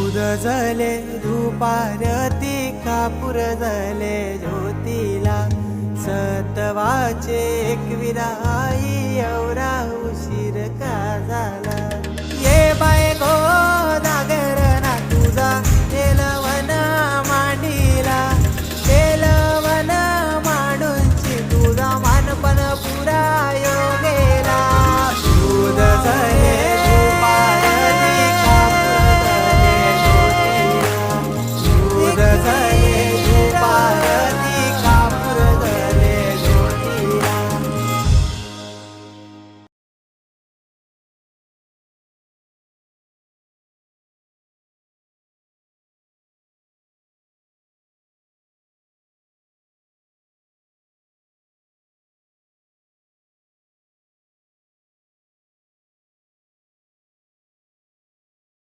दूध जले धुपारती कापूर जले ज्योतीला सतवाचे एकविरा आई एवढा उशीर का झाला ये बाय गो